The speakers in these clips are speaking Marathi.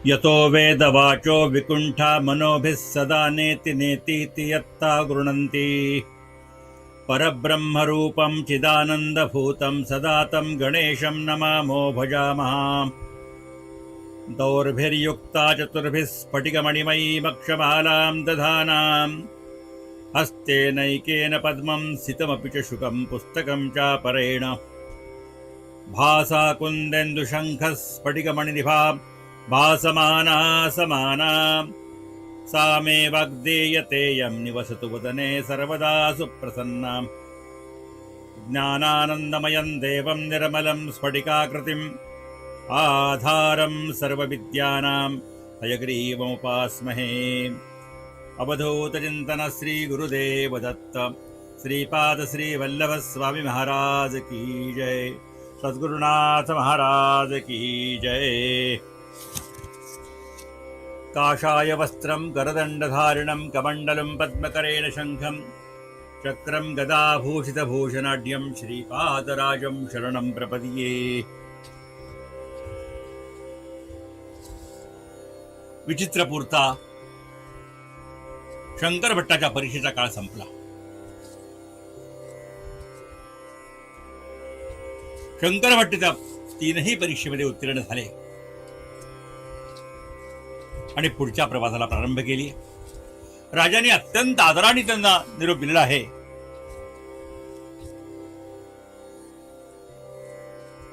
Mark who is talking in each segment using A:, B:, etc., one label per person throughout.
A: यतो वेदवाचो विकुण्ठा मनोभिः सदा नेति नेतीति यत्ता गृह्णन्ति परब्रह्मरूपं चिदानन्दभूतं सदा तं गणेशं नमामो भजामः। दौर्भिर्युक्ता चतुर्भिः स्फटिकमणिमयीमक्षमालां दधानां हस्तेनैकेन पद्मं सितमपि च शुकं पुस्तकं चापरेण भासा कुन्देन्दुशङ्खः स्फटिकमणिनिभा भासमाना समाना सा मे वाग्देयतेयं निवसतु वदने सर्वदा सुप्रसन्ना। ज्ञानानन्दमयं देवं निर्मलं स्फटिकाकृतिम् आधारं सर्वविद्यानां हयग्रीवमुपास्महे। अवधूतचिन्तन श्री गुरुदेव दत्त श्रीपाद श्री वल्लभ स्वामी महाराज की जय। सद्गुरुनाथ महाराज की जय। काषाय वस्त्रं करदण्डधारिणं कमण्डलं पद्मकरेण शङ्खं चक्रं गदाभूषितभूषणाढ्यं श्रीपादराजं शरणं प्रपद्ये। विचित्रपूरचा शंकर भट्टाच्या परीक्षेचा काळ संपला. शंकर भट्ट त्या तीनही परीक्षेमध्ये उत्तीर्ण झाले आणि पुढच्या प्रवासाला प्रारंभ केली. राजाने अत्यंत आदराने त्यांना निरोप दिलेला आहे.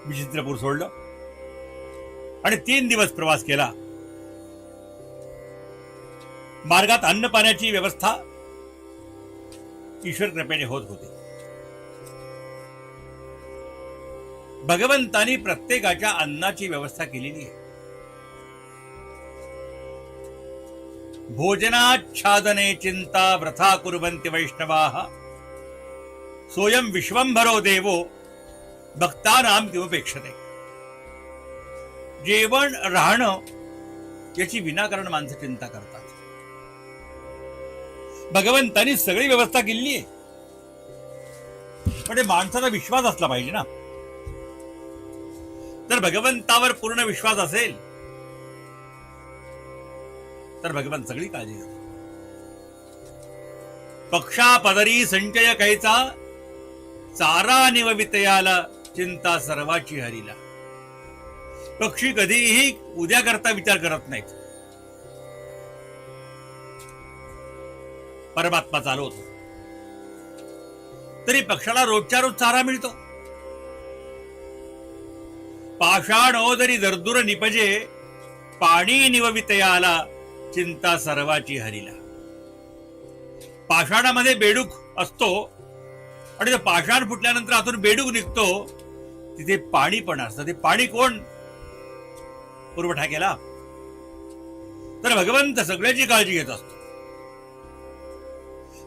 A: विचित्रपूर सोडलं आणि 3 दिवस प्रवास केला. मार्गात अन्न पाण्याची व्यवस्था ईश्वर कृपेने होत होती. भगवंतानी प्रत्येकाच्या अन्नाची व्यवस्था केलेली आहे. भोजनाच्छादने चिंता वृथा कुर्वन्ति वैष्णवाः सोयम विश्वंभरो देवो भक्तानां किमुपेक्षते. जेवण राहणं याची विनाकारण माणसं चिंता करतात. भगवंतानी सगळी व्यवस्था केली आहे, पण माणसाचा विश्वास असला पाहिजे ना. तर भगवंतावर पूर्ण विश्वास असेल तर भगवंत सगळी काळजी घेतो. पक्षा पदरी संचय कैचा चारा निववितयाला चिंता सर्वाची हरीला. पक्षी कधीही उद्या करता विचार करत नाहीत. परमात्मा चालवतो तरी पक्षाला रोजच्या रोज चारा मिळतो. पाषाणो जरी दर्दुर निपजे पाणी निववितयाला चिंता सर्वाची हरीला. पाषाणामध्ये बेडूक असतो आणि तो पाषाण फुटल्यानंतर आतून बेडूक निघतो, तिथे पाणी पण असतं. ते पाणी कोण पुरवठा केला? तर भगवंत सगळ्याची काळजी घेत असतो.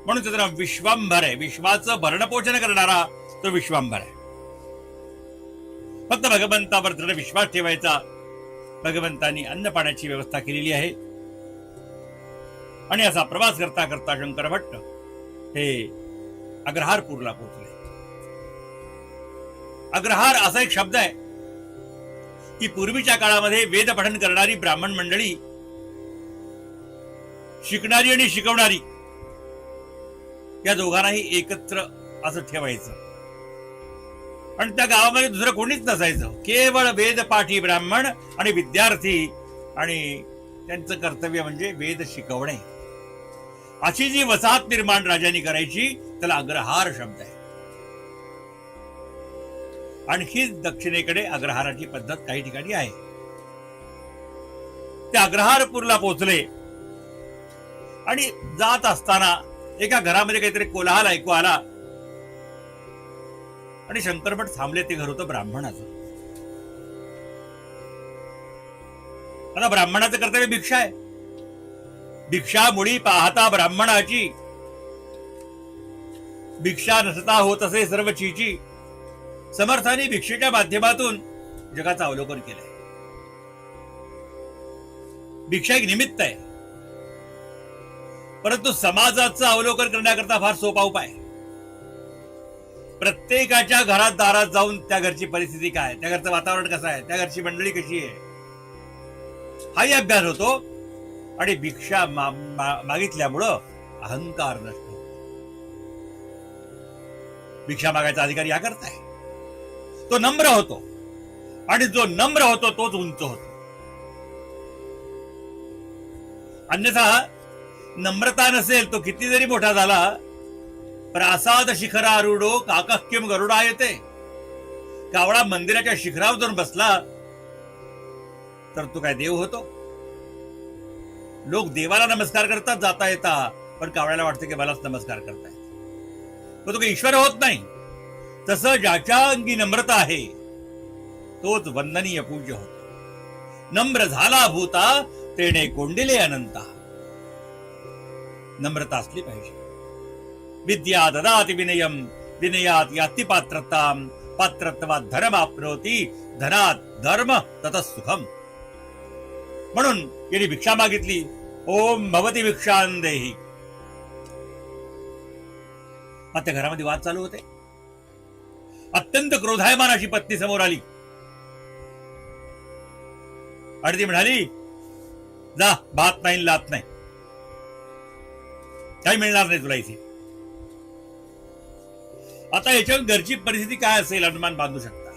A: म्हणून त्याचं नाव विश्वांभर आहे. विश्वाचं भरणपोषण करणारा तो विश्वांभर आहे. फक्त भगवंतावर दृढ विश्वास ठेवायचा. भगवंतांनी अन्न पाण्याची व्यवस्था केलेली आहे. आणि असा प्रवास करता करता शंकर भट्ट हे अग्रहारपूरला पोहोचले. अग्रहार असा एक शब्द आहे की पूर्वीच्या काळामध्ये वेद पठण करणारी ब्राह्मण मंडळी, शिकणारी आणि शिकवणारी या दोघांनाही एकत्र असं ठेवायचं. आणि त्या गावामध्ये दुसरं कोणीच नसायचं. केवळ वेदपाठी ब्राह्मण आणि विद्यार्थी, आणि त्यांचं कर्तव्य म्हणजे वेद शिकवणे. अशी जी वसाहत निर्माण राजांनी करायची त्याला अग्रहार शब्द आहे. आणखी दक्षिणेकडे अग्रहाराची पद्धत काही ठिकाणी आहे. ते अग्रहारपूरला पोहोचले आणि जात असताना एका घरामध्ये काहीतरी कोलाहल ऐकू आला आणि शंकरभट थांबले. ते घर होतं ब्राह्मणाचं. आता ब्राह्मणाचं कर्तव्य भिक्षा आहे. भिक्षा मुळी पाहता ब्राह्मणाची, भिक्षा नसता होत असे सर्व चीची. समर्थांनी भिक्षेच्या माध्यमातून जगाचं अवलोकन केलंय. भिक्षा एक निमित्त आहे, परंतु समाजाचं अवलोकन करण्याकरता फार सोपा उपाय. प्रत्येकाच्या घरात दारात जाऊन त्या घरची परिस्थिती काय, त्या घरचं वातावरण कसं आहे, त्या घरची मंडळी कशी आहे, हाही अभ्यास होतो आणि भिक्षा मागितल्यामुळं अहंकार नष्ट होतो. भिक्षा मागायचा अधिकारी या करताय तो नम्र होतो आणि जो नम्र होतो तोच उंच होतो. अन्यथा नम्रता नसेल तो किती जरी मोठा झाला प्रासाद शिखरारूढो काकक्यम गरुडा येते. कावळा मंदिराच्या शिखरावर जाऊन बसला तर तो काय देव होतो? लोक देवाला नमस्कार करतात जाता येता, पण कावळ्याला वाटतं की मलाच नमस्कार करतायत, तो काही ईश्वर होत नाही. तसं ज्याच्या अंगी नम्रता आहे तोच वंदनीय पूज्य होतो. नम्र झाला भूता तेने कोंडिले अनंता. नम्रता असली पाहिजे. विद्या ददाति विनयम विनयात याति पात्रताम पात्रत्वात धर्म आपनोति धनात धर्म ततः सुखम. म्हणून यांनी भिक्षा मागितली. ओम भवती भिक्षां देहि. आता घरामध्ये वाद चालू होते. अत्यंत क्रोधायमान अशी पत्नी समोर आली आणि ती म्हणाली, जा भात नाही लात नाही, काही मिळणार नाही तुला इथे. आता याच्यावर घरची परिस्थिती काय असेल अनुमान बांधू शकता.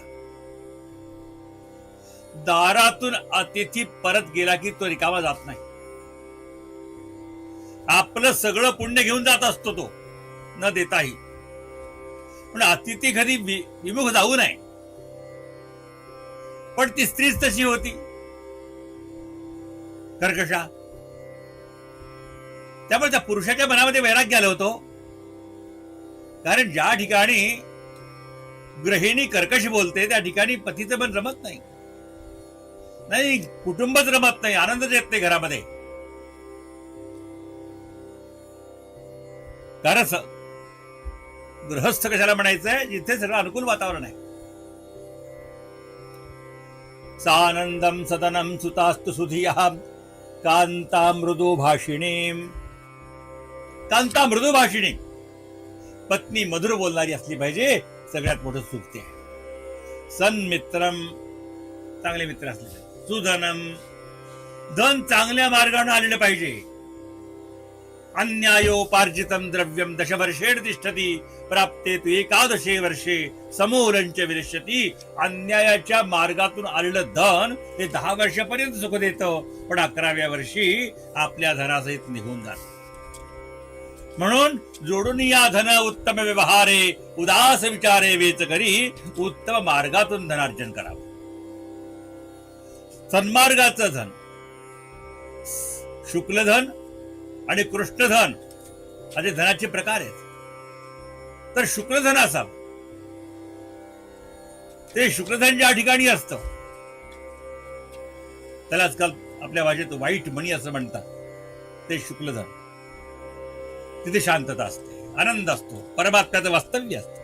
A: दारातून अतिथी परत गेला की तो रिकामा जात नाही. आपलं सगळं पुण्य घेऊन जात असतो तो न देताही. पण अतिथी कधी विमुख जाऊ नये. पण ती स्त्रीच तशी होती कर्कशा. त्यामुळे त्या पुरुषाच्या मनामध्ये वैराग्य आलं होतं. कारण ज्या ठिकाणी गृहिणी कर्कश बोलते त्या ठिकाणी पतीचं मन रमत नाही. नाही कुटुंबच रमत नाही, आनंदच येत नाही घरामध्ये. कारण गृहस्थ कशाला म्हणायचंय जिथे सगळं अनुकूल वातावरण आहे. सानंदम सदनम सुतास्तु सुधिया कांता मृदू भाषिणी. कांता मृदू भाषिणी पत्नी मधुर बोलणारी असली पाहिजे. सगळ्यात मोठं सुख ते आहे. सन्मित्रम चांगले मित्र असले पाहिजे. सुधनम धन चांगल्या मार्गाने आलेलं पाहिजे. अन्यायोपार्जितम द्रव्यम दशवर्षेण तिष्ठती प्राप्ते तु एकादशे वर्षे समूलंच विनश्यती. अन्यायाच्या मार्गातून आलेलं धन हे 10 वर्षापर्यंत सुख देतं, पण 11व्या वर्षी आपल्या धनासहित निघून जात. म्हणून जोडून या धन उत्तम व्यवहारे उदास विचारे वेच करी उत्तम मार्गातून धनार्जन करावं. सन्मार्गाचं धन शुक्ल धन आणि कृष्णधन असे धनाचे प्रकार आहेत. तर शुक्लधन असावं. ते शुक्लधन ज्या ठिकाणी असतं त्याला आजकाल आपल्या भाषेत व्हाईट मनी असं म्हणतात. ते शुक्लधन. तिथे शांतता असते, आनंद असतो, परमात्म्याचं वास्तव्य असतं.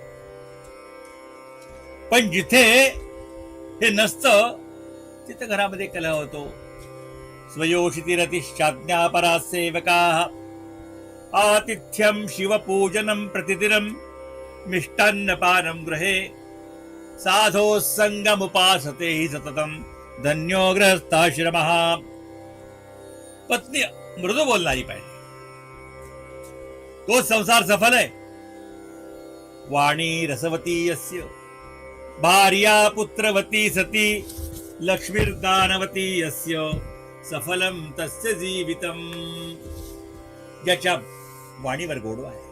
A: पण जिथे हे नसतं तिथे घरामध्ये कलह होतो. स्वयोषितिरतिश्चाज्ञापरा सेवकाः आतिथ्यम शिवपूजनम प्रतिदिनम मिष्टान्नपानम गृहे साधो संगमुपासते हि सततम धन्यो गृहस्थाश्रमः. पत्नी मृदू बोलणारी पाहिजे, तो संसार सफल आहे. वाणी रसवती यस्य भार्या पुत्रवती सती लक्ष्मीर्दानवती यस्य सफलम तस्य जीवितम. ज्याच्या वाणीवर गोडवा आहे.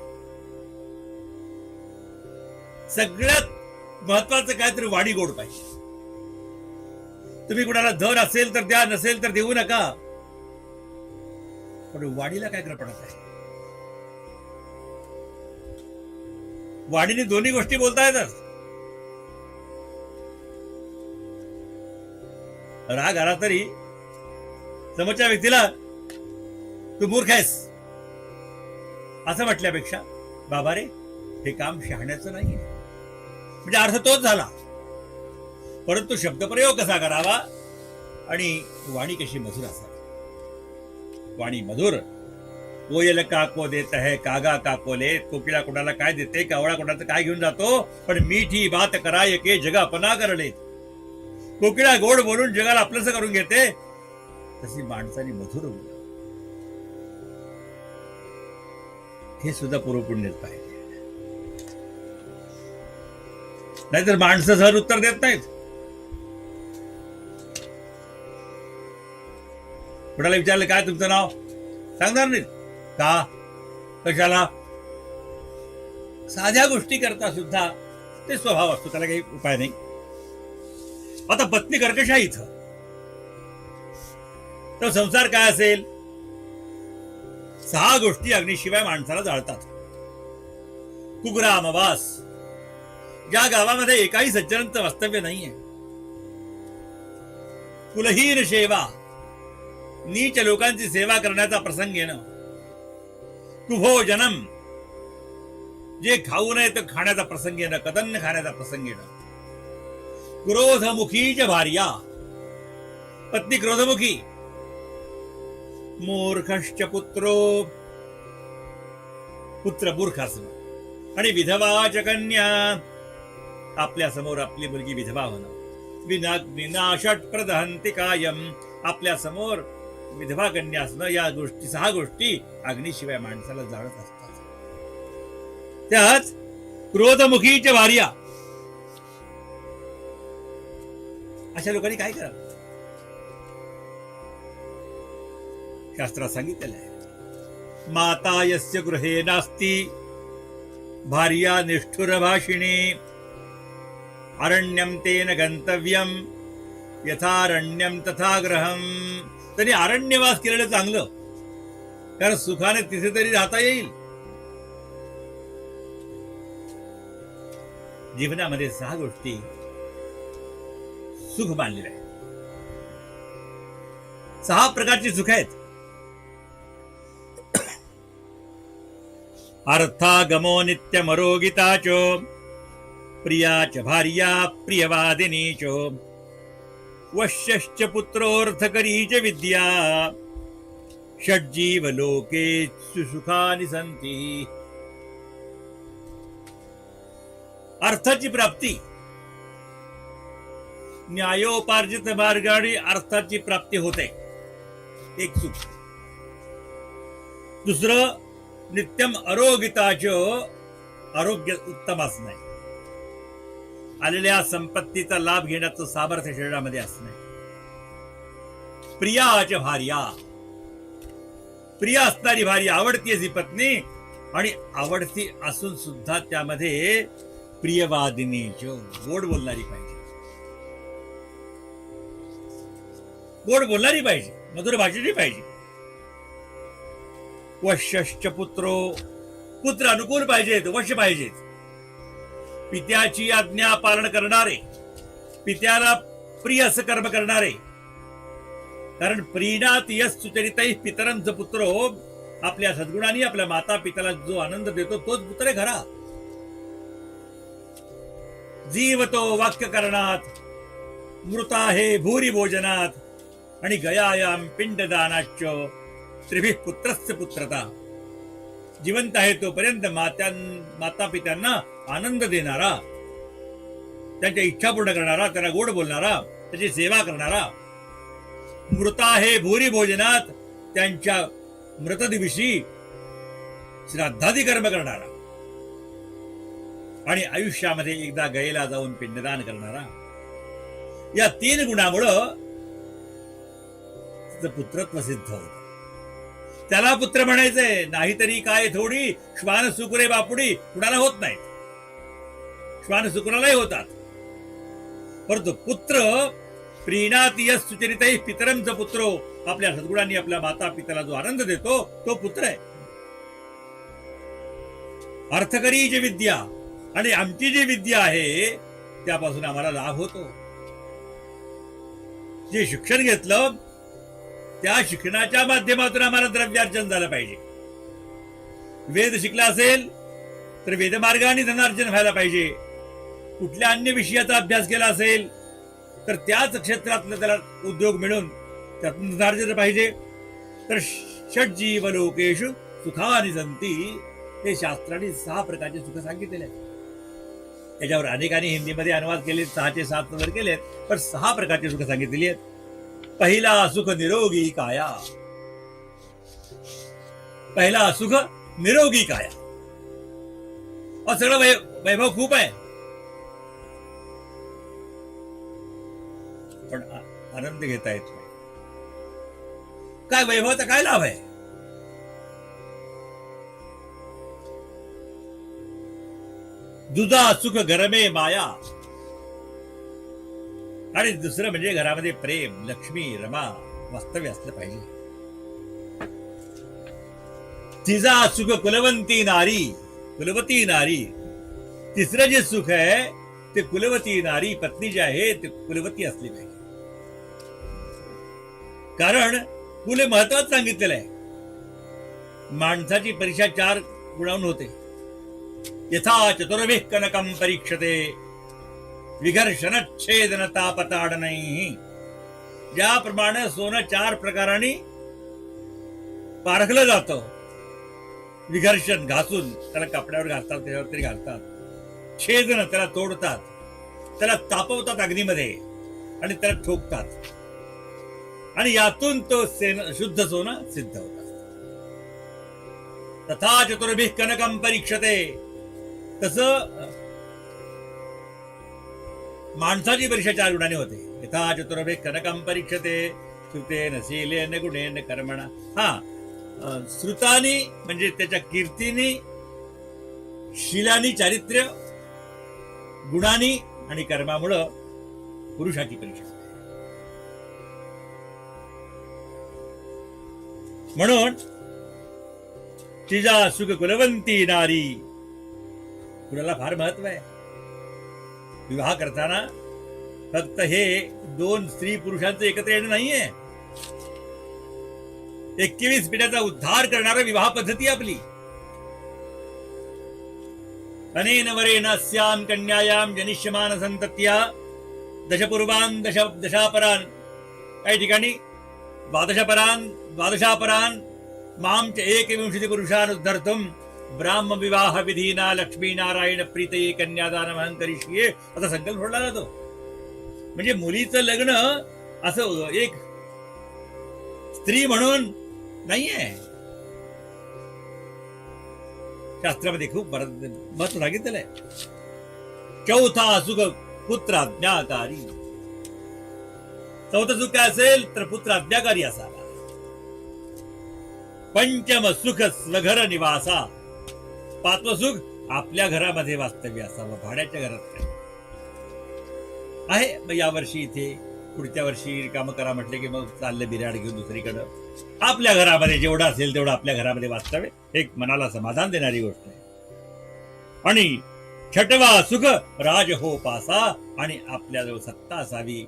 A: सगळ्यात महत्वाचं काय तर वाणी गोड पाहिजे. तुम्ही कुणाला धन असेल तर द्या, नसेल तर देऊ नका, पण वाणीला काय पडत आहे. वाणीने दोन्ही गोष्टी बोलता येतात. राग आला तरी समोरच्या व्यक्तीला तू मूर्ख आहेस असं म्हटल्यापेक्षा बाबा रे हे काम शहाण्याचं नाहीये, म्हणजे अर्थ तोच झाला. परंतु शब्दप्रयोग कसा करावा आणि वाणी कशी मधुर असावी. वाणी मधुर. कोयल काको देत है कागा काकोले. कोकिळा कोणाला काय देते, कावळा कोणाचं काय घेऊन जातो, पण मीठी बात कराय के जग अपना करले. कोकिळा गोड बोलून जगाला आपलंसं करून घेते, तशी माणसाने मधुर बोलावं, हे सुद्धा पूर्वपुण्यात पाहिजे. नाहीतर माणसं सहज उत्तर देत नाहीत. कुणाला विचारलं काय तुमचं नाव, सांगणार नाहीत. का, कशाला, साध्या गोष्टी करता सुद्धा ते स्वभाव असतो, त्याला काही उपाय नाही. आता पत्नी कर्कश आहे इथं, तर संसार काय असेल? 6 गोष्टी अग्नीशिवाय माणसाला जाळतात. कुग्रामवास, ज्या गावामध्ये एकाही सज्जनांचं वास्तव्य नाहीये. कुलहीन सेवा, नीच लोकांची सेवा करण्याचा प्रसंग येणं. कुभोजनम, जे खाऊ नये तर खाण्याचा प्रसंग येणं, कदन्न खाण्याचा प्रसंग येणं. क्रोधमुखीच भार्या, पत्नी क्रोधमुखी. मूर्खश्च पुत्रो, पुत्र मूर्ख असणं. आणि विधवाच कन्या, आपल्या समोर आपली मुलगी विधवा होणं. विनाशट प्रदहंती कायम, आपल्या समोर विधवा कन्या असणं. या गोष्टी 6 गोष्टी अग्नीशिवाय माणसाला जाळत असतात. त्यात क्रोधमुखीच भार्या, अशा लोकांनी काय करावं? शास्त्रात सांगितलेलं आहे, माता यस्य गृहे नास्ती भार्या निष्ठुर भाषिणी. अरण्यम तेन गंतव्यम यथारण्यम तथा ग्रहम. त्यांनी अरण्यवास केलेलं चांगलं, कारण सुखाने तिथे तरी राहता येईल. जीवनामध्ये 6 गोष्टी सुख मानलेलं आहे. 6 प्रकारची सुख आहेत. अर्थागमो नित्यमरोगिताचो, प्रियाच भार्या प्रियवादिनीचो, वश्यश्च पुत्रोऽर्थकरी च विद्या, षड्जीव लोके सुखानि सन्ति. अर्थाची प्राप्ती, न्यायोपार्जित मार्गाने अर्थाची प्राप्ती होते, एक सुख. दुसरं नित्यम आरोग्यताचं, आरोग्य उत्तम असणे, आलेल्या संपत्तीचा लाभ घेण्याचं सामर्थ्य शरीरामध्ये असणे. प्रियाच भार्या, प्रिय असणारी भार्या, आवडती अशी पत्नी, आणि आवडती असून सुद्धा त्यामध्ये प्रियवादिनीचं, गोड बोलणारी पाहिजे. गोड बोलणारी पाहिजे, मधुर भाषेची पाहिजे. वश्यश्च पुत्रो, पुत्र अनुकूल पाहिजेत, वश्य पाहिजेत. पित्याची आज्ञा पालन करणारे, पित्याला प्रिय असं कर्म करणारे. कारण प्रीणात यस् सुचरितैः पितरंच पुत्रो, आपल्या सद्गुणांनी आपल्या माता पित्याला जो आनंद देतो तोच पुत्र आहे खरा. जीवतो वाक्य करणात, मृता हे भूरी भोजनात, आणि गयायाम पिंडदानाच त्रिभिः पुत्रस्य पुत्रता. जिवंत आहे तोपर्यंत माता पित्यांना आनंद देणारा, त्यांच्या इच्छा पूर्ण करणारा, त्यांना गोड बोलणारा, त्याची सेवा करणारा. मृता हे भूरी भोजनात, त्यांच्या मृतदिवशी श्राद्धादी कर्म करणारा. आणि आयुष्यामध्ये एकदा गयेला जाऊन पिंडदान करणारा. या 3 गुणामुळं तिचं पुत्रत्व सिद्ध होत. त्याला पुत्र म्हणायचंय, नाहीतरी काय थोडी श्वान सुकुरे बापुडी कुणाला होत नाहीत. श्वान सुकुरालाही होतात, परंतु पुत्र प्रीणात यस् सुचरितैः पितरंच पुत्रो, आपल्या सद्गुणांनी आपल्या माता पित्याला जो आनंद देतो तो पुत्र आहे. अर्थकरी जी विद्या, आणि आमची जी विद्या आहे त्यापासून आम्हाला लाभ होतो. जे शिक्षण घेतलं त्या शिक्षणाच्या माध्यमातून आम्हाला द्रव्यार्जन झालं पाहिजे. वेद शिकला असेल तर वेदमार्गाने धनार्जन व्हायला पाहिजे. कुठल्या अन्य विषयाचा अभ्यास केला असेल तर त्याच क्षेत्रातलं त्याला उद्योग मिळून त्यातून धनार्जन पाहिजे. तर षड्जीव लोकेषु सुखानि सन्ति, हे शास्त्राने 6 प्रकारचे सुख सांगितलेले आहेत. त्याच्यावर अनेकांनी हिंदीमध्ये अनुवाद केले, 6चे 7 वगैरे केलेत, पण 6 प्रकारची सुख सांगितलेली आहेत. पहिला सुख निरोगी काया. पहिला सुख निरोगी काया. और सगळं वैभव खूप आहे, पण आनंद घेता येत नाही. काय वैभवाचा काय लाभ आहे? दुधा सुख घरमे माया. आणि दुसरं म्हणजे घरामध्ये प्रेम, लक्ष्मी, रमा वास्तव्य असलं पाहिजे. तिचा सुख कुलवंती नारी. कुलवती नारी. तिसरं जे सुख आहे ते कुलवती नारी, पत्नी जी आहे ते कुलवती असली पाहिजे. कारण कुल महत्वाचं सांगितलेलं आहे. माणसाची परीक्षा 4 गुणांहून होते. यथा चतुर्भिः कनकं परीक्षते विघर्षण छेदन तापताडनैः. ज्याप्रमाणे सोनं 4 प्रकारांनी पारखलं जातं, विघर्षण घासून त्याला कपड्यावर घालतात, त्याच्यावर तरी घालतात, छेदन त्याला तोडतात, त्याला तापवतात अग्नीमध्ये आणि त्याला ठोकतात, आणि यातून तो शुद्ध सोनं सिद्ध होतात. तथा चतुर्भिः कनकं परीक्षते. तसं माणसाची परीक्षा 4 गुणांनी होते. यथा चतुर्भिः कनकं परीक्षते श्रुतेन शीलेन गुणेन कर्मणा. श्रुतानी म्हणजे त्याच्या कीर्तीनी, शीलानी चारित्र्य, गुणांनी आणि कर्मामुळं पुरुषाची परीक्षा. म्हणून तिचा सुख कुलवंती नारी. कुणाला फार महत्व आहे. विवाह करताना फक्त हे 2 स्त्री पुरुषांचं एकत्र येणं नाहीये. 21 पिढ्याचा उद्धार करणारा विवाह पद्धती आपली. अनेन वरेण अस्यां कन्यायां जनिष्यमान संतत्या दशपूर्वान् दशापरान्. काही ठिकाणी द्वादशापरान् मां च 21 पुरुषान् उद्धर्तुं ब्राह्म विवाह विधीना लक्ष्मी नारायण प्रीतये कन्यादानमहं करिष्ये असा संकल्प सोडला जातो. म्हणजे मुलीचं लग्न असं एक स्त्री म्हणून नाहीये. शास्त्रामध्ये खूप महत्व सांगितलेलं आहे. चौथा सुख पुत्र आज्ञाकारी. चौथं सुख काय असेल तर पुत्र आज्ञाकारी असावा. पंचम सुख स्वघर निवासा. 5वं सुख आपल्या घरामध्ये वास्तव्य असावं, भाड्याच्या घरात नाही आहे. मग यावर्षी इथे, पुढच्या वर्षी काम करा म्हटले की मग चाललं बिराड घेऊन दुसरीकडं. आपल्या घरामध्ये जेवढं असेल तेवढं आपल्या घरामध्ये वास्तव्य, एक मनाला समाधान देणारी गोष्ट आहे. आणि 6वा सुख राज हो पासा. आणि आपल्याजवळ सत्ता असावी.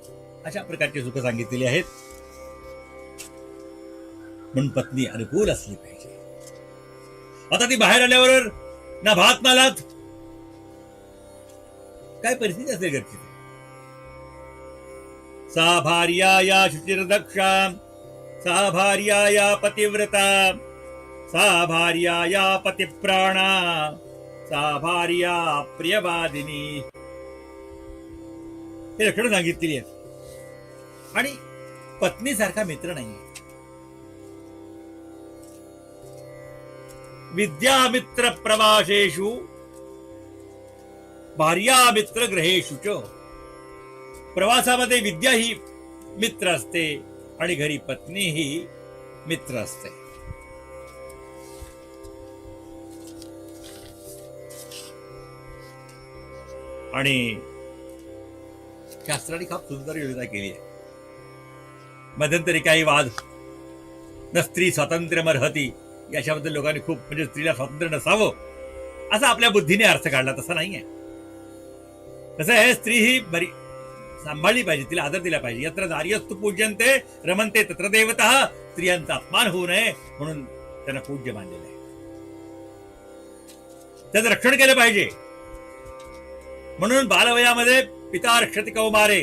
A: अशा प्रकारची सुख सांगितलेली आहेत. म्हणून पत्नी अनुकूल असली पाहिजे. आता ती बाहेर आल्यावर ना भात ना लात, काय परिस्थिती असेल घरची. सा भार्या या शुचिर्दक्षा, सा भार्या या पतिव्रता, सा भार्या या पतिप्राणा, सा भार्या प्रियवादिनी. हे लक्षणं सांगितलेली आहेत. आणि पत्नीसारखा मित्र नाही. विद्यामित्र प्रवासेषु भार्यामित्र गृहेषु च. प्रवासामध्ये विद्या ही मित्र असते आणि घरी पत्नी ही मित्र असते. आणि शास्त्राने खूप सुंदर योजना केली आहे. मध्यंतरी काही वाद, न स्त्री स्वातंत्र्यमर्हती, याच्याबद्दल लोकांनी खूप, म्हणजे स्त्रीला स्वातंत्र्य नसावं असा आपल्या बुद्धीने अर्थ काढला. तसा नाहीये. कसं आहे, स्त्री ही बरी सांभाळली पाहिजे, तिला आदर दिला पाहिजे. यत्र नार्यस्तु पूज्यन्ते रमन्ते तत्र देवतः. स्त्रियांचा अपमान होऊ नये म्हणून त्यांना पूज्य मानलेलं आहे. त्याचं रक्षण केलं पाहिजे. म्हणून बालवयामध्ये पिता रक्षति कौमारे,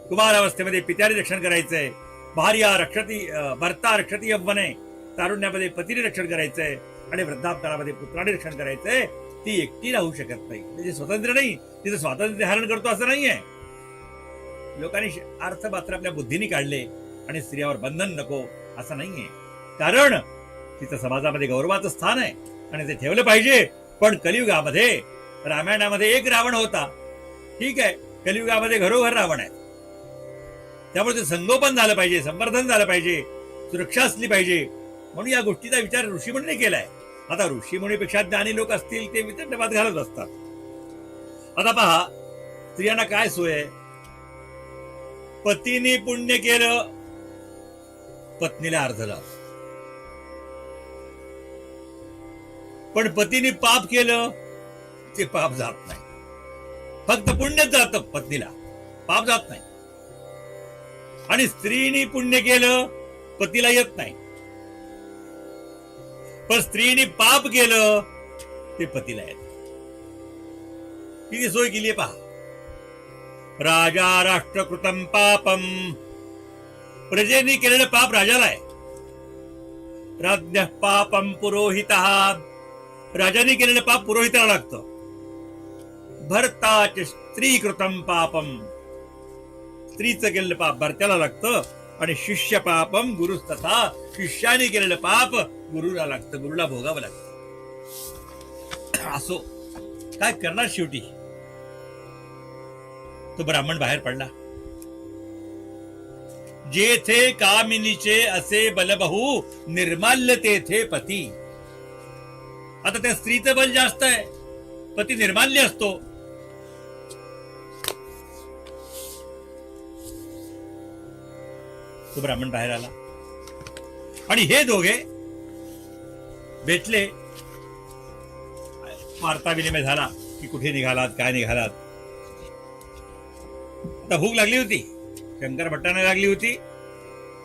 A: कुमारावस्थेमध्ये पित्याने रक्षण करायचंय. भार्या रक्षती, भर्ता रक्षती यौवने, तारुण्यामध्ये पतीने रक्षण करायचंय. आणि वृद्धापकाळामध्ये पुत्राने रक्षण करायचंय. ती एकटी राहू शकत नाही. म्हणजे स्वतंत्र नाही, तिचं स्वातंत्र्य धारण करतो असं नाहीये. लोकांनी अर्थ मात्र आपल्या बुद्धीने काढले आणि स्त्रियावर बंधन नको असं नाहीये. कारण तिचं समाजामध्ये गौरवाचं स्थान आहे आणि ते ठेवलं पाहिजे. पण कलियुगामध्ये, रामायणामध्ये एक रावण होता, ठीक आहे, कलियुगामध्ये घरोघर रावण आहे. त्यामुळे ते संगोपन झालं पाहिजे, संवर्धन झालं पाहिजे, सुरक्षा असली पाहिजे. म्हणून या गोष्टीचा विचार ऋषीमुनीने केलाय. आता ऋषीमुनीपेक्षा ज्ञानी लोक असतील ते वितंडवाद घालत असतात. आता पहा, स्त्रियांना काय सोय आहे? पतीने पुण्य केलं, पत्नीला अर्ध लाव. पण पतीने पाप केलं, ते पाप जात नाही. फक्त पुण्यच जातं पत्नीला, पाप जात नाही. आणि स्त्रीने पुण्य केलं, पतीला येत नाही. पण स्त्रीने पाप केलं, ते पतीला येत. किती सोय केली पहा. राजा राष्ट्रकृतम पापम, प्रजेने केलेलं पाप राजाला आहे. राज्ञ पापम पुरोहितः, राजाने केलेलं पाप पुरोहिताला लागतं. भर्ताच स्त्रीकृतम पापम, स्त्रीचं केलेलं पाप भर्त्याला लागतं. आणि शिष्य पापम गुरुस्तथा, शिष्याने केलेलं पाप गुरुला लागतं, गुरुला भोगावं लागतं. असो, काय करणार शेवटी. तो ब्राह्मण बाहेर पडला. जेथे कामिनीचे असे बलबहू, निर्माल्य तेथे पती. आता त्या स्त्रीचं बल जास्त आहे, पती निर्माल्य असतो. तो ब्राह्मण बाहेर आला आणि हे दोघे भेटले. वार्ता विनिमय झाला की कुठे निघालात, काय निघालात. आता भूक लागली होती, शंकर भट्टाने लागली होती,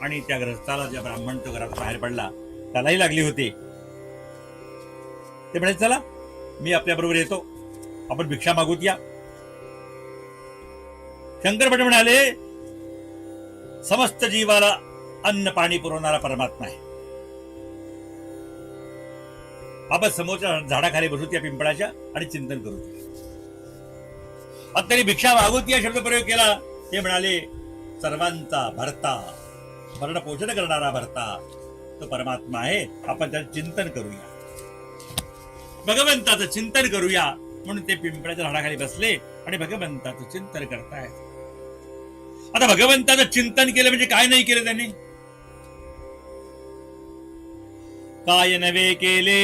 A: आणि त्या ग्रस्ताला, ज्या ब्राह्मण तो घरात बाहेर पडला, त्यालाही लागली होती. ते म्हणाले, चला मी आपल्या बरोबर येतो, आपण भिक्षा मागूत या. शंकर भट्ट म्हणाले, समस्त जीवाला अन्न पाणी पुरवणारा परमात्मा आहे. आपण समोरच्या झाडाखाली बसू, त्या पिंपळाच्या, आणि चिंतन करू. आता त्यांनी भिक्षा मागूत या शब्द प्रयोग केला. ते म्हणाले, सर्वांचा भरता, भरण पोषण करणारा भरता तो परमात्मा आहे. आपण त्याचं चिंतन करूया, भगवंताचं चिंतन करूया. म्हणून ते पिंपळाच्या झाडाखाली बसले आणि भगवंताचं चिंतन करतायत. आता भगवंताचं चिंतन केलं म्हणजे काय नाही केलं त्यांनी? काय नवे केले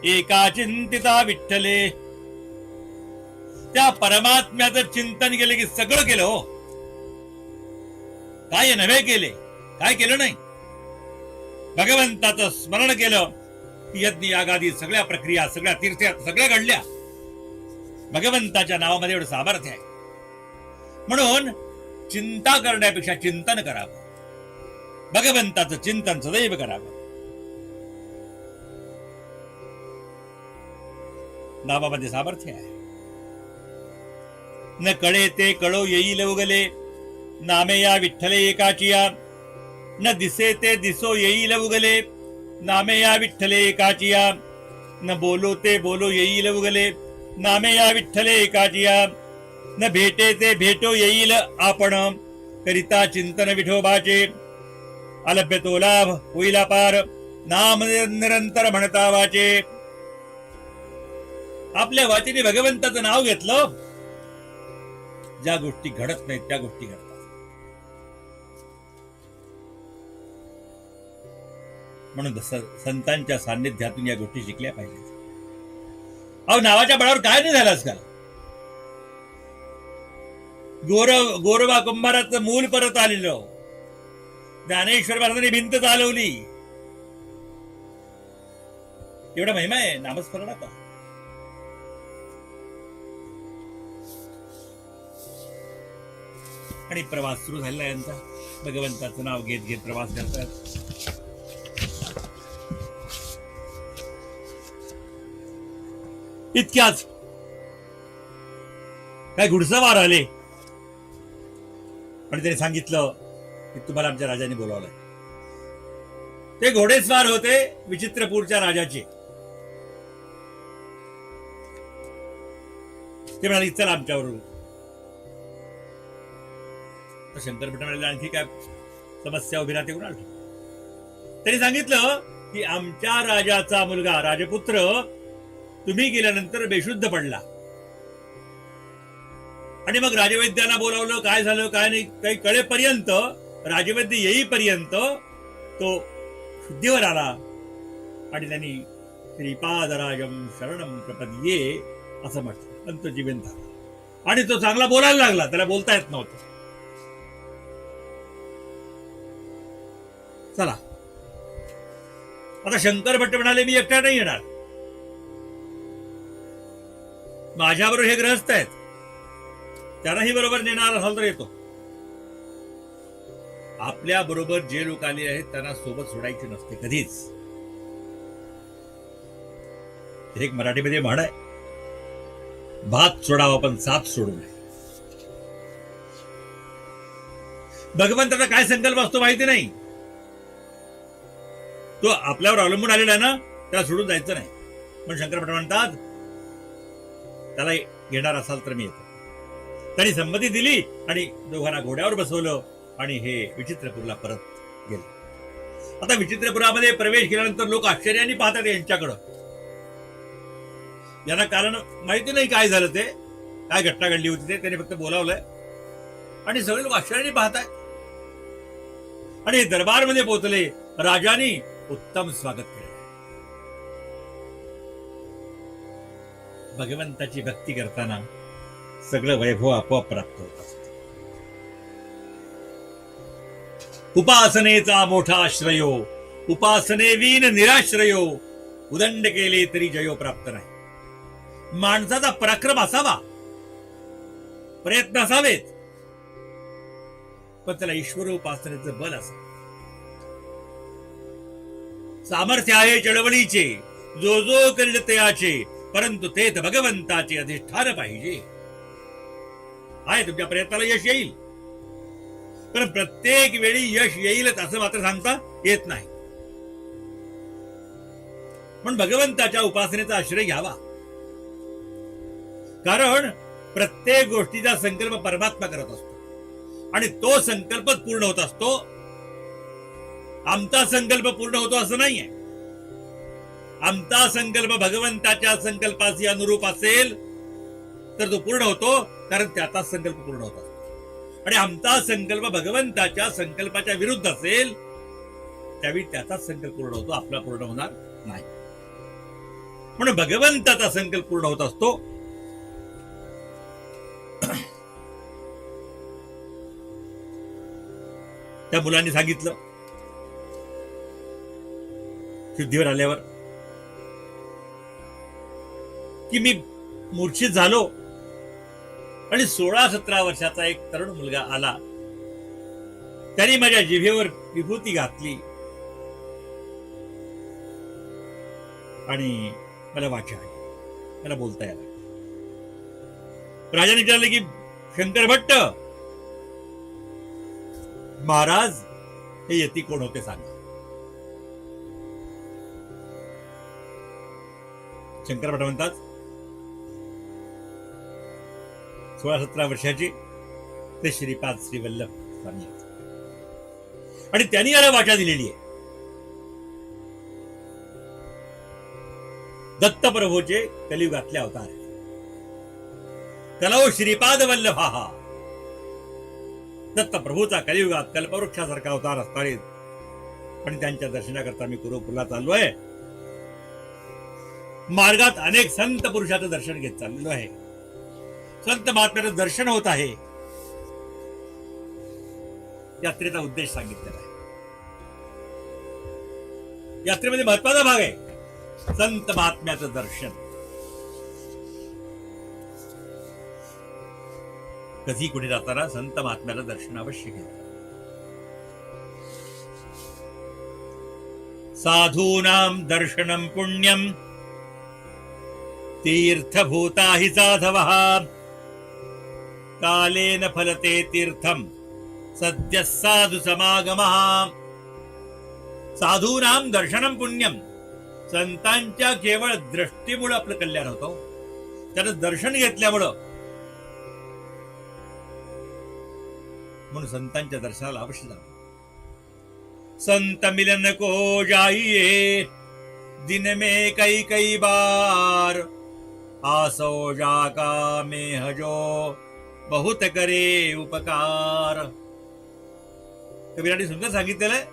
A: एका चिंतिता विठ्ठले. त्या परमात्म्याचं चिंतन केलं की सगळं केलं. हो, काय नवे केले, काय केलं नाही. भगवंताचं स्मरण केलं, यज्ञ यागादी सगळ्या प्रक्रिया, सगळ्या तीर्थयात्रा सगळ्या घडल्या. भगवंताच्या नावामध्ये एवढं सामर्थ्य आहे. म्हणून चिंता करण्यापेक्षा चिंतन करावं, भगवंताचं चिंतन सदैव करावं. नावामध्ये सामर्थ्य आहे. न कळे ते कळो येईल उगले, नामे या विठ्ठले एकाचिया. न दिसे ते दिसो येईल उगले, नामे या विठ्ठले एकाचिया. न बोलो ते बोलो येईल उगले, नामे या विठ्ठले एकाचिया. न भेटे ते भेटो येईल आपण, करिता चिंतन विठोबाचे. अलभ्य तो लाभ होईला पार, नाम निरंतर म्हणता वाचे. आपल्या वाचेने भगवंताचं नाव घेतलं, ज्या गोष्टी घडत नाहीत त्या गोष्टी घडतात. म्हणून संतांच्या सान्निध्यातून या गोष्टी शिकल्या पाहिजेत. अहो, नावाच्या बळावर काय नाही झालं आजकाल. गोरवा कुंभाराचं मूल परत आलेलं, ज्ञानेश्वर महाराजांनी भिंत चालवली. एवढा महिमा आहे नामस्मरणाचा. आणि प्रवास सुरू झालेला यांचा, भगवंताचं नाव घेत घेत प्रवास करतात. इतक्याच काय घुडसवार आले आणि त्याने सांगितलं की तुम्हाला आमच्या राजाने बोलावलंय. ते घोडेस्वार होते विचित्रपूरच्या राजाचे. ते म्हणाले, चला आमच्याबरोबर. शंकर भट्ट म्हणाले, आणखी काय समस्या उभी राहते कुणाला? त्यांनी सांगितलं की आमच्या राजाचा मुलगा राजपुत्र तुम्ही गेल्यानंतर बेशुद्ध पडला, आणि मग राजवैद्यांना बोलावलं, काय झालं काय नाही काही कळेपर्यंत, राजवैद्य येईपर्यंत तो शुद्धीवर आला आणि त्यांनी श्रीपादराजम शरणम प्रपद्ये असं म्हटलं, आणि तो जिवंत झाला. आणि तो चांगला बोलायला लागला, त्याला बोलता येत नव्हतं. चला आता शंकर भट्ट म्हणाले मी एकटा नाही येणार, माझ्याबरोबर हे ग्रहस्थ आहेत, त्यांनाही बरोबर नेणार असाल तर येतो. आपल्या बरोबर जे लोक आले आहेत त्यांना सोबत सोडायचे नसते कधीच. एक मराठीमध्ये म्हण आहे, भात सोडावा पण साथ सोडू नये. भगवंताचा काय संकल्प असतो माहिती नाही, तो आपल्यावर अवलंबून आलेला आहे ना, त्याला सोडून जायचं नाही. पण शंकर भट म्हणतात त्याला घेणार असाल तर मी येतो. त्यांनी संमती दिली आणि दोघांना घोड्यावर बसवलं आणि हे विचित्रपूरला परत गेले. आता विचित्रपुरामध्ये प्रवेश केल्यानंतर लोक आश्चर्याने पाहतात यांच्याकडं. यांना कारण माहिती नाही काय झालं, ते काय घटना घडली होती ते त्यांनी फक्त बोलावलंय आणि सगळे लोक आश्चर्याने पाहतात. आणि दरबारमध्ये पोहोचले, राजाने उत्तम स्वागत केले. भगवंताची भक्ती करताना सगळं वैभव आपोआप प्राप्त होत असतं. उपासनेचा मोठा आश्रयो, उपासने विन निराश्रयो, उदंड केले तरी जयो प्राप्त नाही. माणसाचा पराक्रम असावा, प्रयत्न असावेत, पण त्याला ईश्वर उपासनेचं बल असावं. सामर्थ्य आहे चळवळीचे, जो जो करील तयाचे, परंतु तेथ भगवंताचे अधिष्ठान पाहिजे. आहे तुमच्या प्रयत्नाला यश येईल, पण प्रत्येक वेळी यश येईलच असं मात्र सांगता येत नाही. पण भगवंताच्या उपासनेचा आश्रय घ्यावा, कारण प्रत्येक गोष्टीचा संकल्प परमात्मा करत असतो आणि तो संकल्पच पूर्ण होत असतो. आमचा संकल्प पूर्ण होतो असं नाहीये. आमचा संकल्प भगवंताच्या संकल्पाशी अनुरूप असेल तर तो पूर्ण होतो, कारण त्याचा संकल्प पूर्ण होत असतो. आणि आमचा संकल्प भगवंताच्या संकल्पाच्या विरुद्ध असेल त्यावेळी त्याचा संकल्प पूर्ण होतो, आपला पूर्ण होणार नाही. म्हणून भगवंताचा संकल्प पूर्ण होत असतो. त्या मुलांनी सांगितलं शुद्धीवर आल्यावर की मी मूर्छित झालो आणि 16-17 वर्षाचा एक तरुण मुलगा आला, त्याने माझ्या जिभेवर विभूती घातली आणि मला वाचा आली, मला बोलता यायला. राजाने विचारले की शंकर भट्ट महाराज हे यती कोण होते सांगा. शंकर भट म्हणतात 16-17 वर्षाचे ते श्रीपाद श्रीवल्लभ स्वामी आहेत आणि त्यांनी याला वाचा दिलेली आहे. दत्तप्रभूचे कलियुगातले अवतार आहेत. कलौ श्रीपाद वल्लभा, दत्तप्रभूचा कलियुगात कल्पवृक्षासारखा अवतार असताना आणि त्यांच्या दर्शनाकरता मी कुरुपूरला चाललोय. मार्गात अनेक संत पुरुषाचं दर्शन घेत चाललेलो आहे, संत महात्म्याचं दर्शन होत आहे. यात्रेचा उद्देश सांगितलेला आहे. यात्रेमध्ये महत्वाचा भाग आहे संत महात्म्याचं दर्शन. कधी कुठे जाताना संत महात्म्याचं दर्शन अवश्य घ्या. साधूनां दर्शनम पुण्यम तीर्थभूता हि साधवः, कालेन फलते तीर्थम सद्यः साधु समागमः. साधूनां दर्शनम पुण्यम, संतांच्या केवळ दृष्टीमुळे आपलं कल्याण होतं, त्याचं दर्शन घेतल्यामुळं. म्हणून संतांच्या दर्शनाला अवश्य जावं. संत मिलन को जाइए, दिन में कई कई बार, आसो जाका में हजो बहुत करे उपकार. कबीराने सुंदर सांगितलेलं आहे,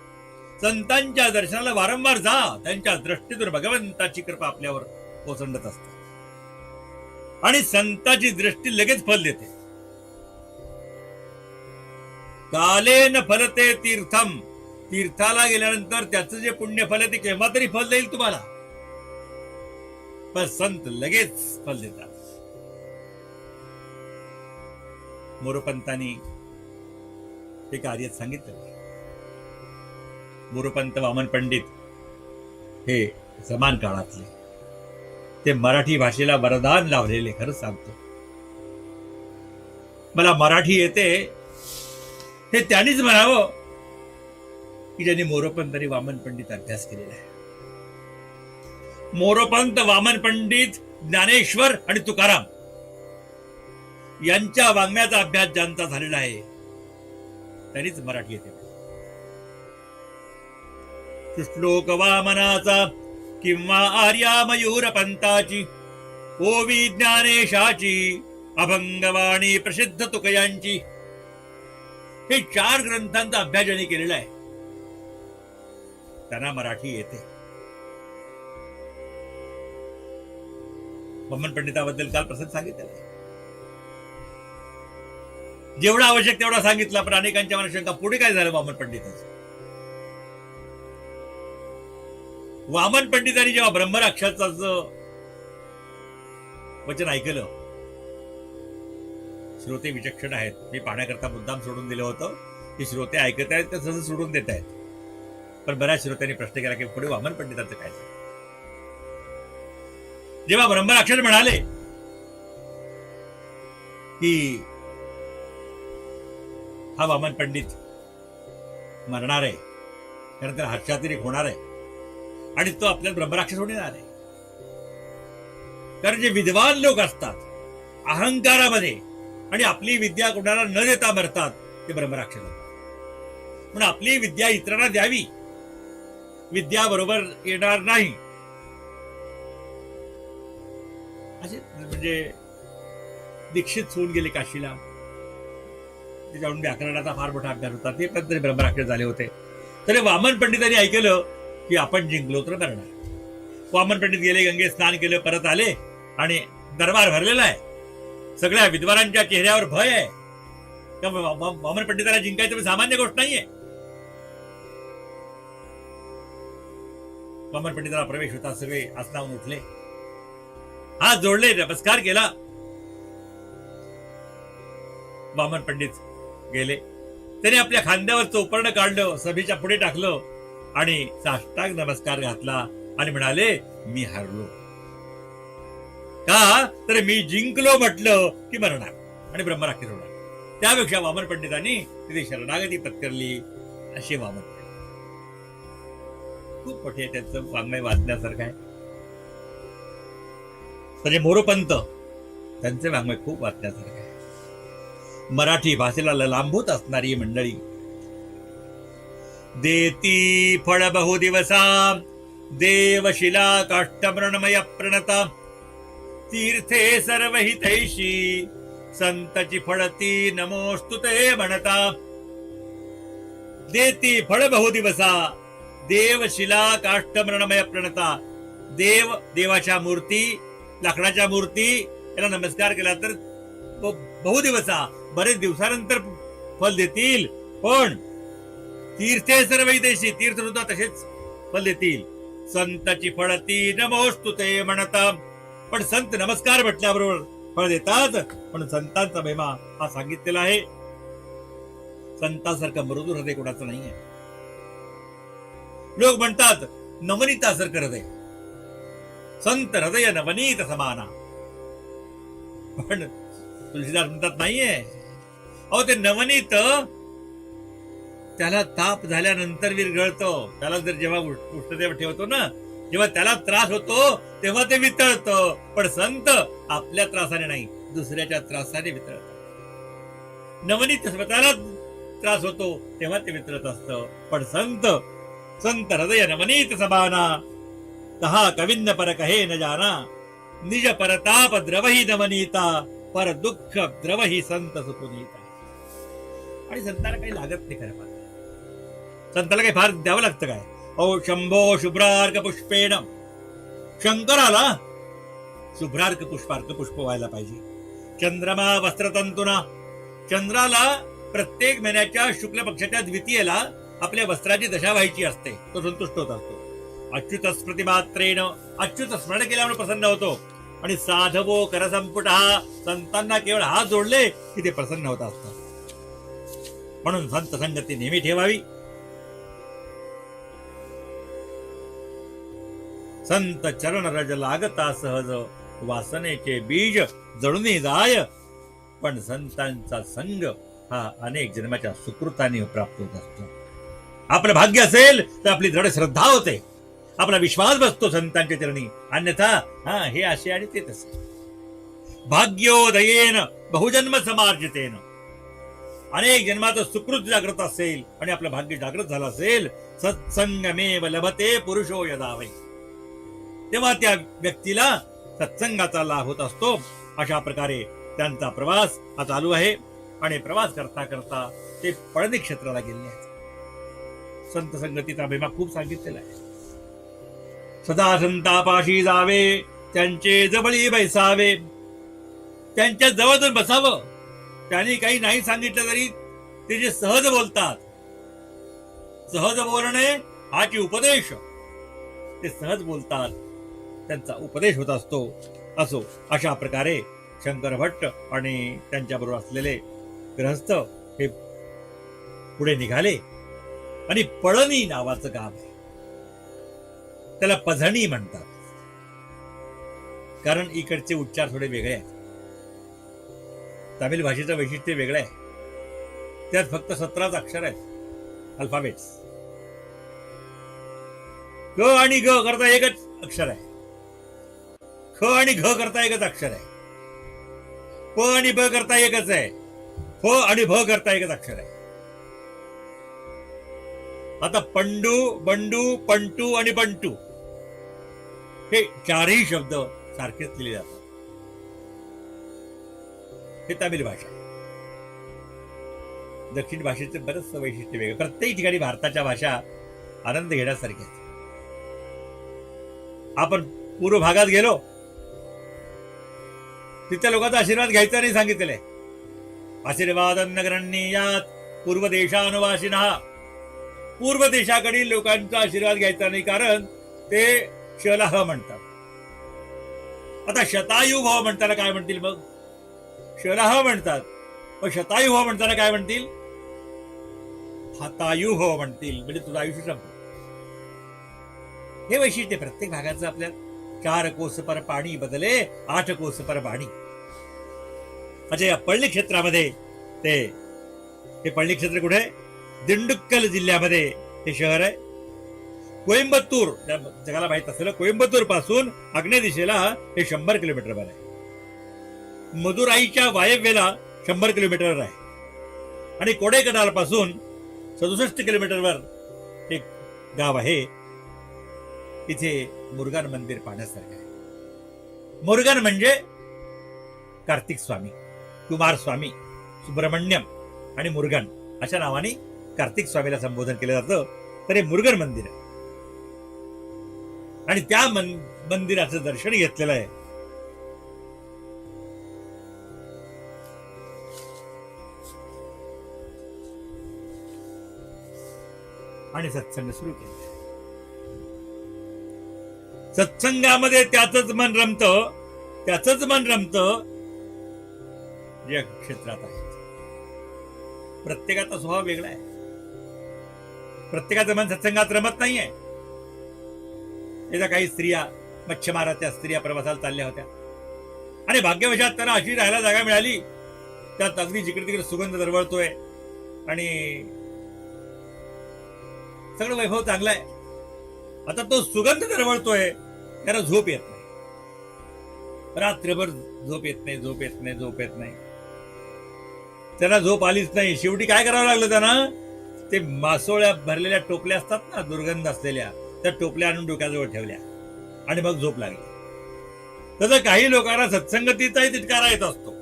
A: संतांच्या दर्शनाला वारंवार जा, त्यांच्या दृष्टीतून भगवंताची कृपा आपल्यावर ओसंडत असते आणि संताची दृष्टी लगेच फल देते. कालेन फलते तीर्थम, तीर्थाला गेल्यानंतर त्याचं जे पुण्य फल आहे ते केव्हा तरी फल देईल तुम्हाला, पण संत लगेच फल देतात. मोरोपंतांनी हे कार्य सांगितलं. मोरोपंत वामन पंडित हे समान काळातले, ते मराठी भाषेला वरदान लावलेले. खरंच सांगतो, मला मराठी येते हे त्यांनीच म्हणावं की ज्यांनी मोरोपंत आणि वामन पंडित अभ्यास केलेला आहे. मोरोपंत, वामन पंडित, ज्ञानेश्वर आणि तुकाराम यांच्या वाङ्मयाचा अभ्यास ज्यांचा झालेला आहे त्यांनीच मराठी येते. श्लोक वामनाचा किंवा आर्या मयूरपंताची, ओवी ज्ञानेशाची, अभंगवाणी प्रसिद्ध तुकयांची, हे 4 ग्रंथांचा अभ्यास ज्यांनी केलेला आहे त्यांना मराठी येते. वामन पंडिताबद्दल काल प्रसंग सांगितलेला, जेवढा आवश्यक तेवढा सांगितला, पण अनेकांच्या मनात शंका, पुढे काय झालं वामन पंडिताचं. वामन पंडितांनी जेव्हा ब्रह्मराक्षसाचं वचन ऐकलं, श्रोते विचक्षण आहेत, मी पाहण्याकरता मुद्दाम सोडून दिलं होतं की श्रोते ऐकत आहेत तर सहज सोडून देत आहेत, पण बऱ्याच श्रोत्यांनी प्रश्न केला की पुढे वामन पंडितांचं काय झालं. जेव्हा ब्रह्मराक्षस म्हणाले की हा वामन पंडित मरणार आहे, कारण त्याला हर्षातिरेक होणार आहे आणि तो आपल्याला ब्रह्मराक्षस होणार आहे. कारण जे विद्वान लोक असतात अहंकारामध्ये आणि आपली विद्या कोणाला न देता मरतात, ते ब्रह्मराक्षस होतात. म्हणून आपली विद्या इतरांना द्यावी, विद्या बरोबर येणार नाही. असे म्हणजे दीक्षित होऊन गेले काशीला, त्याच्याकडून व्याकरणाचा फार मोठा अभ्यास होता, ते पण तरी ब्रह्मराक्षस झाले होते. तरी वामन पंडितांनी ऐकलं की आपण जिंकलो तर करणार. वामन पंडित गेले, गंगेत स्नान केलं, परत आले आणि दरबार भरलेला आहे. सगळ्या विद्वानांच्या चेहऱ्यावर भय आहे. वामन पंडिताला जिंकायचं सामान्य गोष्ट नाहीये. वामन पंडिताला प्रवेश होता, सगळे आसनावून उठले, हात जोडले, नमस्कार केला. वामन पंडित गेले, त्याने आपल्या खांद्यावर चोपर्ण काढलं, सभेच्या पुढे टाकलं आणि साष्टांग नमस्कार घातला आणि म्हणाले, मी हारलो. का तर मी जिंकलो म्हटलं की मरणार आणि ब्रह्मराक्षस होणार. त्यापेक्षा वामन पंडितांनी तिथे शरणागती पत्करली. असे वामन पंडित खूप मोठे, त्यांचं वाङ्मय वाचण्यासारखं आहे. म्हणजे मोरोपंत, त्यांचे वाङ्मय खूप वाचण्यासारखं आहे. मराठी भाषेला लांबूत असणारी मंडळी देती फळ बहु दिवसा, देवशिला काष्ठमृणमय प्रणता, तीर्थे सर्व हितैषी, संतची फळती नमोस्तु ते म्हणता. देती फळ बहु दिवसा, देवशिला काष्ठमृणमय प्रणता. देव, देवाच्या मूर्ती, लाकडाच्या मूर्ती याला नमस्कार केला तर बहुदिवसा, बरेच दिवसानंतर फल देतील. पण तीर्थे सर्व हितैषी, तीर्थ सुद्धा तसेच फल देतील. संताची फळती नमोस्तु ते म्हणता. पण संत नमस्कार म्हटल्याबरोबर फळ देतात. पण संतांचा महिमा हा सांगितलेला आहे. संतांसारखं मृदू हृदय कोणाचं नाहीये. लोक म्हणतात नवनीतासारखं हृदय, संत हृदय नवनीत समाना. पण तुलसीदास म्हणतात नाहीये. अहो, ते नवनीत त्याला ताप झाल्यानंतर विरघळतो. त्याला जर जेव्हा उष्णतेवर ठेवतो ना, जेव्हा त्याला त्रास होतो तेव्हा ते वितळतं. पण संत आपल्या त्रासाने नाही, दुसऱ्याच्या त्रासाने वितळतात. नवनीत स्वतःला त्रास होतो तेव्हा ते वितळत असतं. पण संत संत हृदय नवनीत सबाना, कहा कविंद पर कहे न जाना, निज परताप द्रवही नवनीता, पर दुःख द्रवही संत सुपुनीता. आणि संताला काही लागत नाही खरं पाहता. संताला काही फार द्यावं लागतं काय? ओ शंभो शुभ्रार्क पुष्पेण, शंकराला शुभ्रार्क पुष्पार्क पुष्प व्हायला पाहिजे. चंद्रमा वस्त्रतंतुना, चंद्राला प्रत्येक महिन्याच्या शुक्ल पक्षाच्या द्वितीयेला आपल्या वस्त्राची दशा व्हायची असते. तो संतुष्ट होत असतो. अच्युत स्मृतिमात्रेण, अच्युत स्मरण केल्यामुळे प्रसन्न होतो. आणि साधवो करसंपुट, हा संतांना केवळ हात जोडले की ते प्रसन्न होत असतात. म्हणून संत संगती नेहमी ठेवावी. संत चरण रज लागता सहज, वासनेचे बीज जळून जाय. पण संतांचा संग हा अनेक जन्माच्या सुकृताने प्राप्त होत असतो. आपलं भाग्य असेल तर आपली दृढ श्रद्धा होते, आपला विश्वास बसतो संतांच्या चरणी. अन्यथा हे असे आणि ते तसे. भाग्योदयेन बहुजन्म समार्जितेन, अनेक जन्माचं सुकृत जागृत असेल आणि आपलं भाग्य जागृत झालं असेल, सत्संगमेव लभते पुरुषो यदा वै, तेव्हा त्या व्यक्तीला सत्संगाचा लाभ होत असतो. अशा प्रकारे त्यांचा प्रवास हा चालू आहे. आणि प्रवास करता करता ते पळणी क्षेत्राला गेले आहेत. संत संगतीचा महिमा खूप सांगितलेला आहे. सदा संतापाशी जावे, त्यांचे जवळी बैसावे, त्यांच्या जवळ बसावं. त्यांनी काही नाही सांगितलं तरी ते जे सहज बोलतात, सहज बोलणे हाची उपदेश, ते सहज बोलतात, त्यांचा उपदेश होत असतो. असो अशा प्रकारे शंकर भट्ट आणि त्यांच्याबरोबर असलेले गृहस्थ हे पुढे निघाले. आणि पळणी नावाचं गाव आहे, त्याला पझणी म्हणतात, कारण इकडचे उच्चार थोडे वेगळे आहेत. तामिळ भाषेचं वैशिष्ट्य वेगळं आहे. त्यात फक्त 17 अक्षर आहेत, अल्फाबेट्स. ग आणि ग करता एकच अक्षर आहे, ख आणि घ करता एकच अक्षर आहे, प आणि ब करता एकच आहे, फ आणि भ करता एकच अक्षर आहे. आता पंडू, बंडू, पंटू आणि बंटू हे चारही शब्द सारखेच लिहिले जातात. हे तामिळ भाषा आहे. दक्षिण भाषेचे बरेच वैशिष्ट्य वेगळे. प्रत्येक ठिकाणी भारताच्या भाषा आनंद घेण्यासारख्या आहेत. आपण पूर्व भागात गेलो, तिथल्या लोकांचा आशीर्वाद घ्यायचा नाही सांगितलेलं आहे. आशीर्वाद नगरण्ययात पूर्व देशानुवासिनः, पूर्व देशाकडील लोकांचा आशीर्वाद घ्यायचा नाही, कारण ते शला ह म्हणतात. आता शतायू भाव म्हणताना काय म्हणतील? मग शला ह म्हणतात, मग शतायू भाव म्हणताना काय म्हणतील? हतायू हो म्हणतील, म्हणजे तुझं आयुष्य संपलं. हे वैशिष्ट्य प्रत्येक भागाचं. आपल्या 4 कोस पर पाणी बदले 8 कोस पर बाणी. अच्छा, या पळणी क्षेत्रामध्ये हे पळणी क्षेत्र कुठे आहे? दिंडुक्कल जिल्ह्यामध्ये हे शहर आहे. कोइंबतूर, जगाला माहित असलेलं कोइंबतूर पासून आग्नेय दिशेला हे 100 किलोमीटरवर आहे. मदुराईच्या वायव्येला 100 किलोमीटरवर आहे. आणि कोडेकनाल पासून 67 किलोमीटरवर एक गाव आहे. तिथे मुरुगन मंदिर पाहण्यासारखं आहे. मुरुगन म्हणजे कार्तिक स्वामी, कुमार स्वामी, सुब्रमण्यम आणि मुरुगन अशा नावाने कार्तिक स्वामीला संबोधन केलं जातं. तर हे मुरुगन मंदिर आहे. आणि त्या मंदिराचं दर्शन घेतलेलं आहे. आणि सत्संग सुरू केला. सत्संगामध्ये त्याचंच मन रमतं जे क्षेत्रात आहे. प्रत्येकाचा स्वभाव वेगळा आहे. प्रत्येकाचं मन सत्संगात रमत नाहीये. एकदा काही स्त्रिया, मच्छमाराच्या स्त्रिया प्रवासाला चालल्या होत्या आणि भाग्यवशात त्यांना अशी राहायला जागा मिळाली, त्यात अगदी जिकडे तिकडे सुगंध दरवळतोय आणि सगळं वैभव चांगलं आहे. आता तो सुगंध दरवळतोय, त्याला झोप येत नाही. रात्रभर झोप येत नाही. त्याला झोप आलीच नाही. शेवटी काय करावं लागलं त्यांना? ते मासोळ्या भरलेल्या टोपल्या असतात ना, दुर्गंध असलेल्या, त्या टोपल्या आणून डोक्याजवळ ठेवल्या आणि मग झोप लागली. तसं काही लोकांना सत्संगतीचाही तिटकारा येत असतो.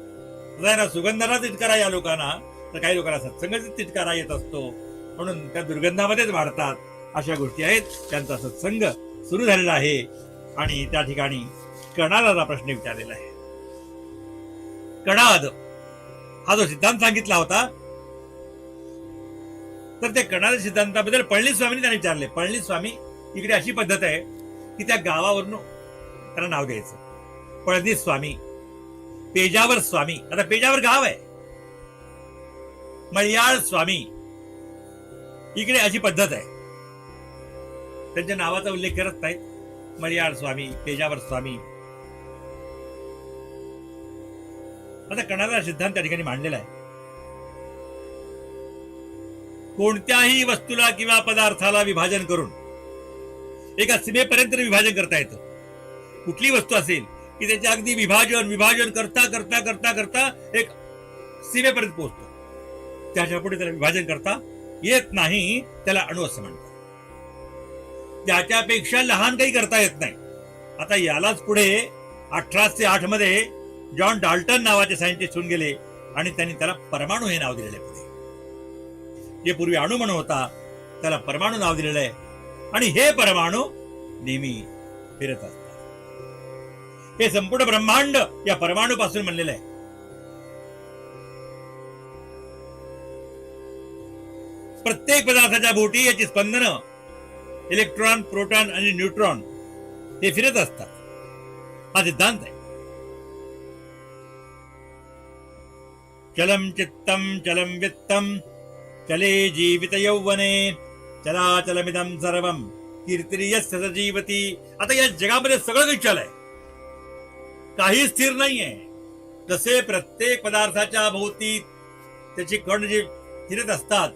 A: ना सुगंधाला तिटकारा या लोकांना, तर काही लोकांना सत्संगाचा तिटकारा येत असतो, म्हणून त्या दुर्गंधामध्येच वाढतात. अशा गोष्टी आहेत. त्यांचा सत्संग सुरू झालेला आहे आणि त्या ठिकाणी कणादाचा प्रश्न विचारलेला आहे. कणाद हा जो सिद्धांत सांगितला होता, तर त्या कणाद सिद्धांताबद्दल पळणी स्वामींनी त्यांनी विचारले. पळणी स्वामी इकडे अशी पद्धत आहे की त्या गावावरून त्यांना नाव द्यायचं. पळणी स्वामी, पेजावर स्वामी. आता पेजावर गाव आहे. मळयाळ स्वामी, इकडे अशी पद्धत आहे. त्यांच्या नावाचा उल्लेख करत नाहीत. मळयाळ स्वामी, पेजावर स्वामी. आता कणादा सिद्धांत त्या ठिकाणी मांडलेला आहे. कोणत्याही वस्तूला किंवा पदार्थाला विभाजन करून एका सीमेपर्यंत विभाजन करता येतं. कुठली वस्तू असेल की त्याचे अगदी विभाजन करता करता करता करता एक सीमेपर्यंत पोहोचतो. त्याच्या पुढे त्याला विभाजन करता येत नाही, त्याला अणु असं म्हणतात. त्याच्यापेक्षा लहान काही करता येत नाही. आता यालाच पुढे 1808 मध्ये जॉन डाल्टन नावाचे सायंटिस्ट होऊन गेले आणि त्यांनी त्याला परमाणु हे नाव दिलेले. पुढे जे पूर्वी अणु म्हणून होता त्याला परमाणु नाव दिलेलं आहे. आणि हे परमाणु नेहमी फिरत असतात. हे संपूर्ण ब्रह्मांड या परमाणु पासून बनलेलं आहे. प्रत्येक पदार्थाच्या भोवती याची स्पंदनं, इलेक्ट्रॉन, प्रोटॉन आणि न्यूट्रॉन हे फिरत असतात. हा सिद्धांत आहे. चलम चित्तम चलम वित्तम चले जीवित यौवने चलाचलमिदं सर्वं कीर्तिर्यस्य सजीवती. आता या जगामध्ये सगळं काही चल आहे, काही स्थिर नाहीये. जसे प्रत्येक पदार्थाच्या भोवती त्याची कण जे फिरत असतात,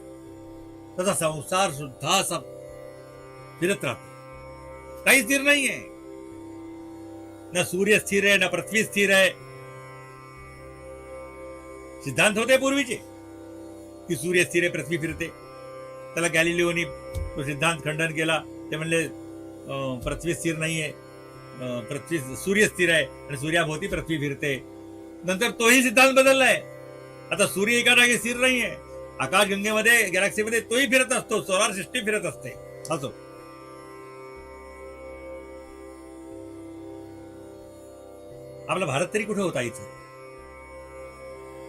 A: तसा संसार सुद्धा असा फिरत राहतो. काही स्थिर नाहीये. न सूर्य स्थिर आहे, न पृथ्वी स्थिर आहे. सिद्धांत होते पूर्वीचे की सूर्य स्थिर आहे, पृथ्वी फिरते. त्याला गॅलिलिओनी तो सिद्धांत खंडन केला. ते म्हणले पृथ्वी स्थिर नाहीये, पृथ्वी सूर्य स्थिर आहे आणि सूर्याभोवती पृथ्वी फिरते. नंतर तोही सिद्धांत बदललाय. आता सूर्य एका जागी स्थिर नाहीये. आकाशगंगेमध्ये, गॅलेक्सीमध्ये तोही फिरत असतो. सोलार सिस्टीम फिरत असते. असो, आपला भारत तरी कुठे होता? इथे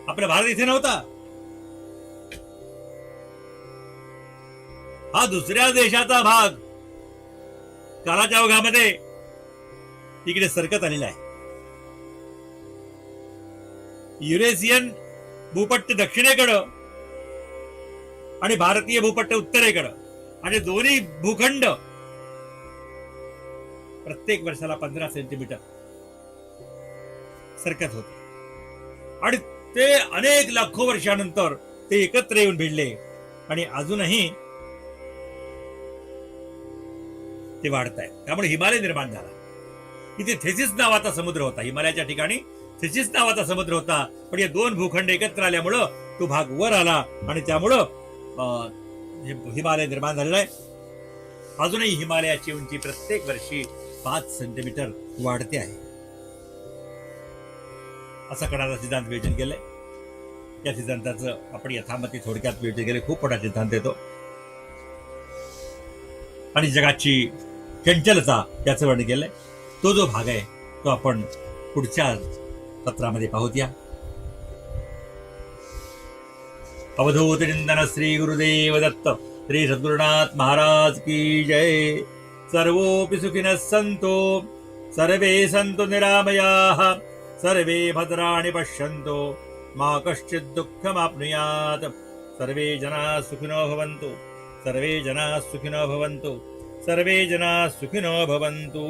A: आपला भारत इथे नव्हता. हा दुसऱ्या देशाचा भाग कालाच्या ओघामध्ये इकडे सरकत आलेला आहे. युरेशियन भूपट्ट दक्षिणेकडं आणि भारतीय भूपट्ट उत्तरेकडं, आणि दोन्ही भूखंड प्रत्येक वर्षाला 15 सेंटीमीटर सरकत होते. आणि ते अनेक लाखो वर्षानंतर ते एकत्र येऊन भिडले आणि अजूनही ते वाढत आहे. त्यामुळे हिमालय निर्माण झाला. इथे थेसिस नावाचा समुद्र होता. हिमालयाच्या ठिकाणी थेसिस नावाचा समुद्र होता. पण या दोन भूखंड एकत्र आल्यामुळं तो भाग वर आला आणि त्यामुळं हिमालय निर्माण झालेला आहे. अजूनही हिमालयाची उंची प्रत्येक वर्षी 5 सेंटीमीटर वाढते आहे. असा कणादा सिद्धांत विवेचन केलंय. या सिद्धांताचं आपण यथामती थोडक्यात विवेचन केले. खूप मोठा सिद्धांत येतो आणि जगाची चंचलता याचं वर्णन केलंय. तो जो भाग आहे तो आपण पुढच्या सत्रामध्ये पाहूया. अवधूत चिंतन श्री गुरुदेव दत्त श्री सद्गुरुनाथ महाराज की जय. सर्वोपि सुखिनः सन्तु सर्वे सन्तु निरामयाः सर्वे भद्राणि पश्यन्तु मा कश्चित् दुःखमाप्नुयात्. सर्वे जनाः सुखिनो भवन्तु सर्वे जनाः सुखिनो भवन्तु सर्वे जनाः सुखिनो भवन्तु.